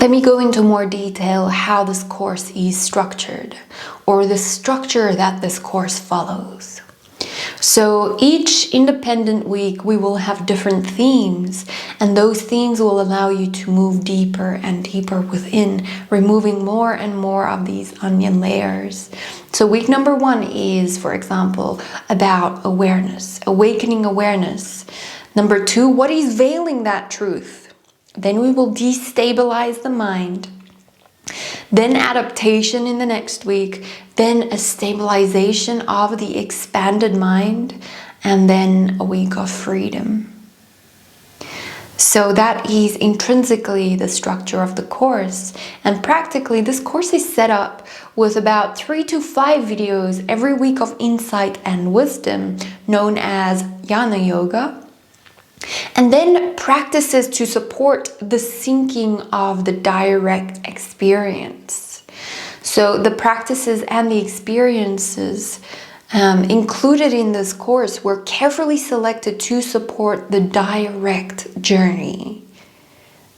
let me go into more detail how this course is structured, or the structure that this course follows. So each independent week we will have different themes, and those themes will allow you to move deeper and deeper within, removing more and more of these onion layers. So week number 1 is, for example, about awareness, awakening awareness. Number 2, what is veiling that truth? Then we will destabilize the mind. Then adaptation in the next week, then a stabilization of the expanded mind, and then a week of freedom. So that is intrinsically the structure of the course. And practically, this course is set up with about 3 to 5 videos every week of insight and wisdom, known as Jnana Yoga. And then practices to support the syncing of the direct experience. So the practices and the experiences included in this course were carefully selected to support the direct journey.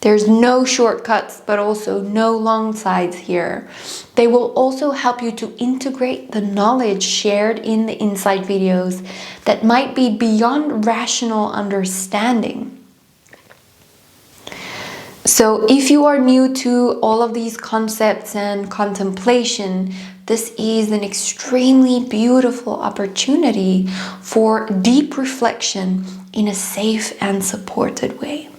There's no shortcuts, but also no long sides here. They will also help you to integrate the knowledge shared in the insight videos that might be beyond rational understanding. So if you are new to all of these concepts and contemplation, this is an extremely beautiful opportunity for deep reflection in a safe and supported way.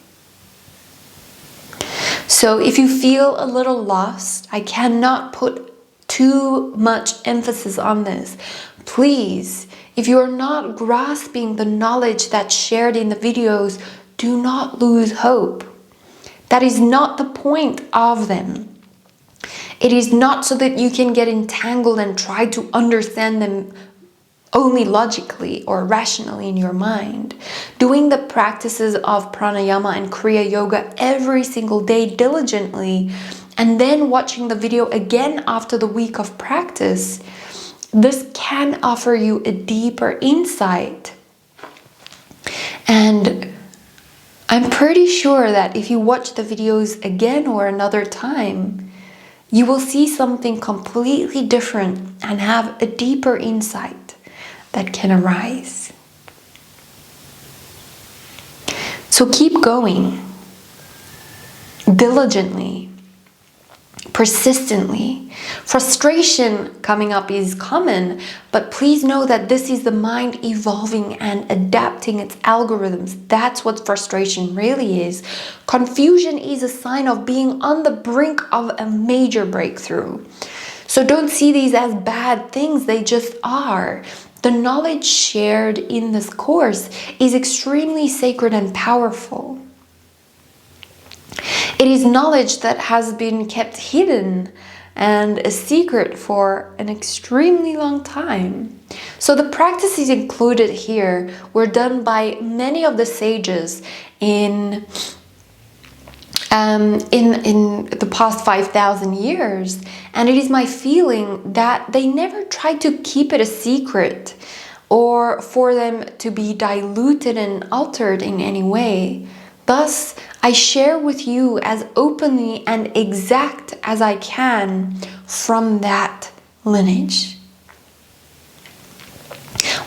So if you feel a little lost, I cannot put too much emphasis on this. Please, if you are not grasping the knowledge that's shared in the videos, do not lose hope. That is not the point of them. It is not so that you can get entangled and try to understand them only logically or rationally in your mind. Doing the practices of pranayama and kriya yoga every single day diligently, and then watching the video again after the week of practice, this can offer you a deeper insight. And I'm pretty sure that if you watch the videos again or another time, you will see something completely different and have a deeper insight that can arise. So keep going diligently, persistently. Frustration coming up is common, but please know that this is the mind evolving and adapting its algorithms. That's what frustration really is. Confusion is a sign of being on the brink of a major breakthrough. So don't see these as bad things, they just are. The knowledge shared in this course is extremely sacred and powerful. It is knowledge that has been kept hidden and a secret for an extremely long time. So the practices included here were done by many of the sages in the past 5,000 years, and it is my feeling that they never tried to keep it a secret or for them to be diluted and altered in any way. Thus, I share with you as openly and exact as I can from that lineage.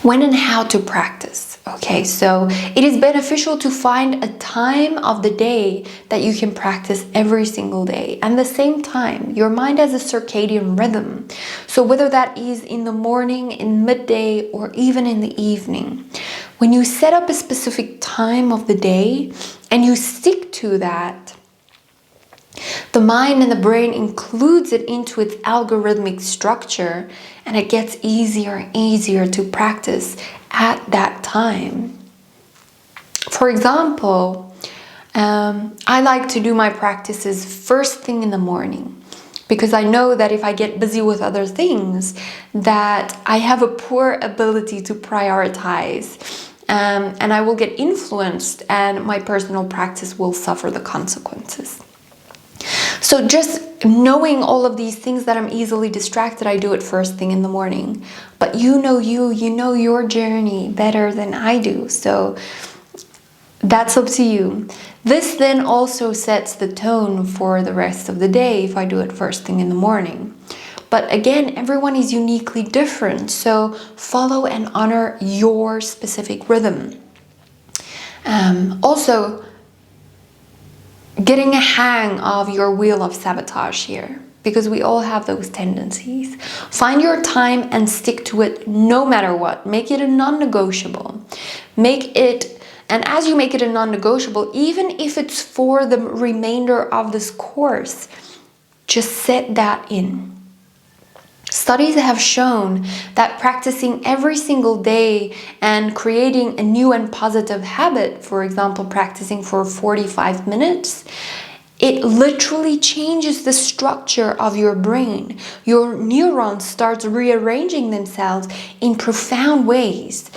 When and how to practice. Okay, so it is beneficial to find a time of the day that you can practice every single day. And the same time, your mind has a circadian rhythm. So whether that is in the morning, in midday, or even in the evening, when you set up a specific time of the day and you stick to that, the mind and the brain includes it into its algorithmic structure, and it gets easier and easier to practice at that time. For example, I like to do my practices first thing in the morning, because I know that if I get busy with other things, that I have a poor ability to prioritize, and I will get influenced and my personal practice will suffer the consequences. So just knowing all of these things that I'm easily distracted, I do it first thing in the morning. But you know your journey better than I do. So That's up to you. This then also sets the tone for the rest of the day if I do it first thing in the morning. But again, everyone is uniquely different, so follow and honor your specific rhythm. Also, getting a hang of your wheel of sabotage here, because we all have those tendencies. Find your time and stick to it no matter what. Make it a non-negotiable. And as you make it a non-negotiable, even if it's for the remainder of this course, just set that in. Studies have shown that practicing every single day and creating a new and positive habit, for example, practicing for 45 minutes, it literally changes the structure of your brain. Your neurons start rearranging themselves in profound ways.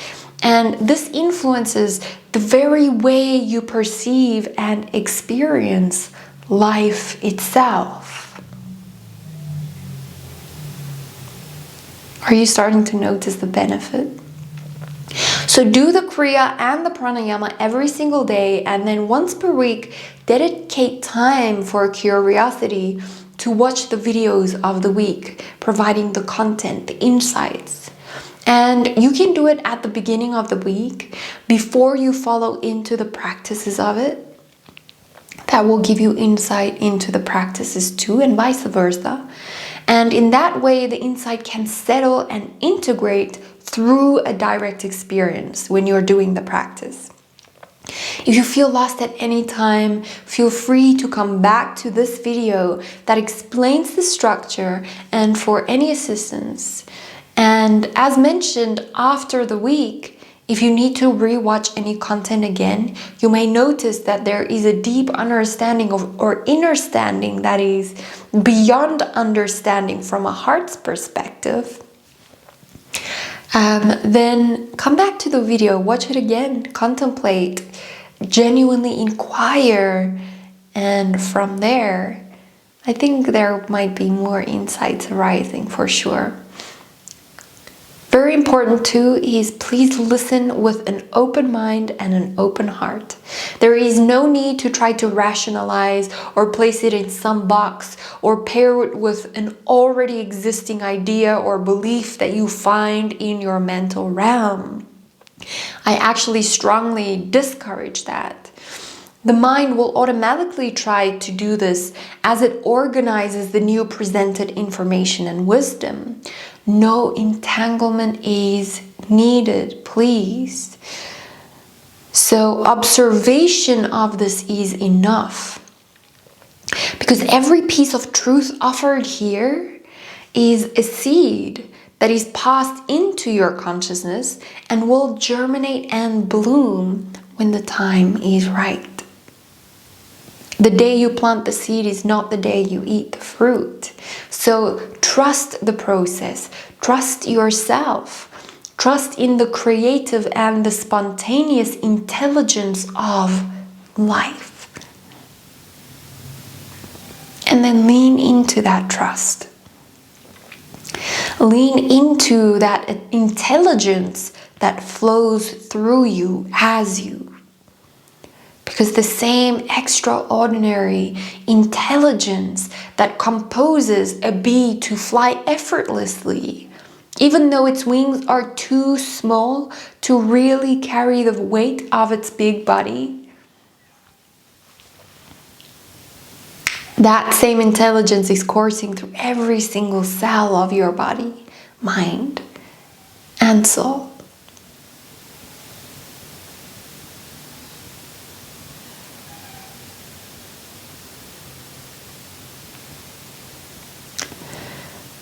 And this influences the very way you perceive and experience life itself. Are you starting to notice the benefit? So do the Kriya and the Pranayama every single day, and then once per week, dedicate time for curiosity to watch the videos of the week, providing the content, the insights. And you can do it at the beginning of the week before you follow into the practices of it. That will give you insight into the practices too, and vice versa. And in that way, the insight can settle and integrate through a direct experience when you're doing the practice. If you feel lost at any time, feel free to come back to this video that explains the structure and for any assistance. And as mentioned, after the week, if you need to rewatch any content again, you may notice that there is a deep understanding or understanding that is beyond understanding from a heart's perspective. Then come back to the video, watch it again, contemplate, genuinely inquire, and from there, I think there might be more insights arising for sure. Very important too is please listen with an open mind and an open heart. There is no need to try to rationalize or place it in some box or pair it with an already existing idea or belief that you find in your mental realm. I actually strongly discourage that. The mind will automatically try to do this as it organizes the new presented information and wisdom. No entanglement is needed, please. So observation of this is enough. Because every piece of truth offered here is a seed that is passed into your consciousness and will germinate and bloom when the time is right. The day you plant the seed is not the day you eat the fruit. So trust the process, trust yourself, trust in the creative and the spontaneous intelligence of life. And then lean into that trust. Lean into that intelligence that flows through you as you. Because the same extraordinary intelligence that composes a bee to fly effortlessly, even though its wings are too small to really carry the weight of its big body, that same intelligence is coursing through every single cell of your body, mind, and soul.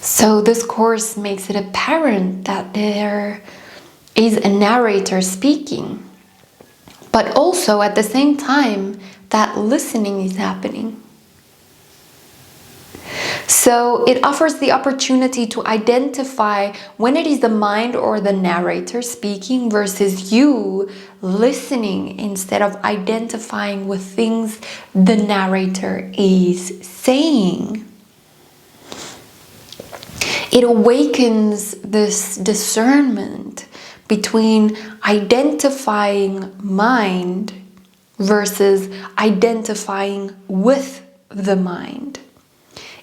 So this course makes it apparent that there is a narrator speaking, but also at the same time that listening is happening. So it offers the opportunity to identify when it is the mind or the narrator speaking versus you listening instead of identifying with things the narrator is saying. It awakens this discernment between identifying mind versus identifying with the mind.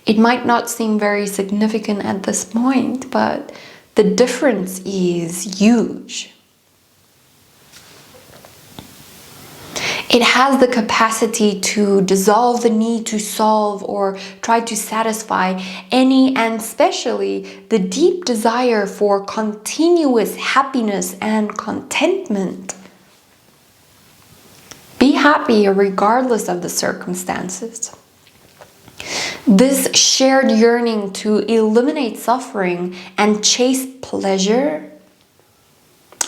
It might not seem very significant at this point, but the difference is huge. It has the capacity to dissolve the need to solve or try to satisfy any, and especially the deep desire for continuous happiness and contentment. Be happy regardless of the circumstances. This shared yearning to eliminate suffering and chase pleasure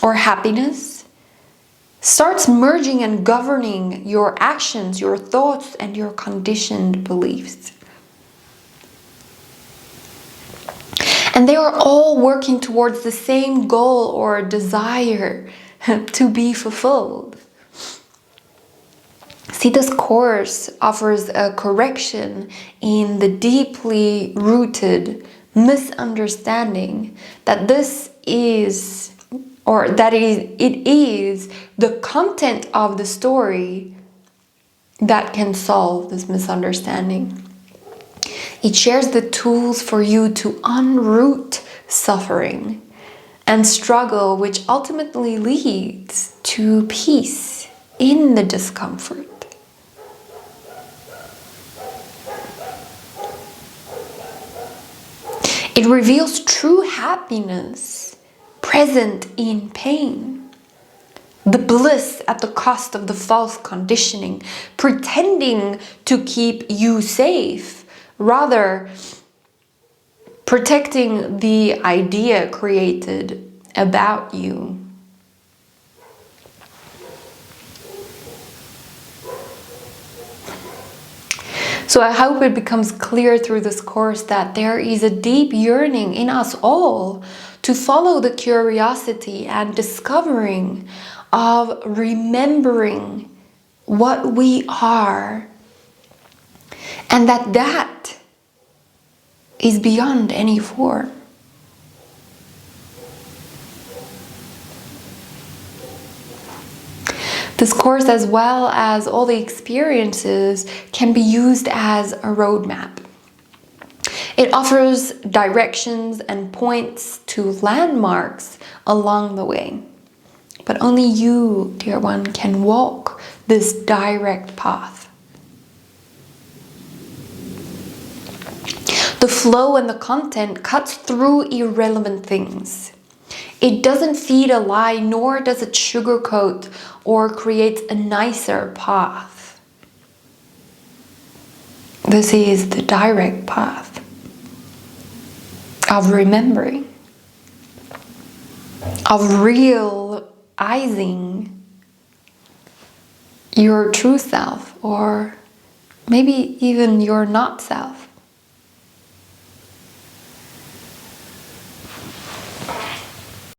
or happiness starts merging and governing your actions, your thoughts, and your conditioned beliefs. And they are all working towards the same goal or desire to be fulfilled. See, this course offers a correction in the deeply rooted misunderstanding that this is, or that it is the content of the story that can solve this misunderstanding. It shares the tools for you to unroot suffering and struggle, which ultimately leads to peace in the discomfort. It reveals true happiness present in pain, the bliss at the cost of the false conditioning, pretending to keep you safe, rather protecting the idea created about you. So I hope it becomes clear through this course that there is a deep yearning in us all to follow the curiosity and discovering of remembering what we are, and that is beyond any form. This course, as well as all the experiences, can be used as a roadmap. It offers directions and points to landmarks along the way. But only you, dear one, can walk this direct path. The flow and the content cuts through irrelevant things. It doesn't feed a lie, nor does it sugarcoat or create a nicer path. This is the direct path of remembering, of realizing your true self, or maybe even your not self.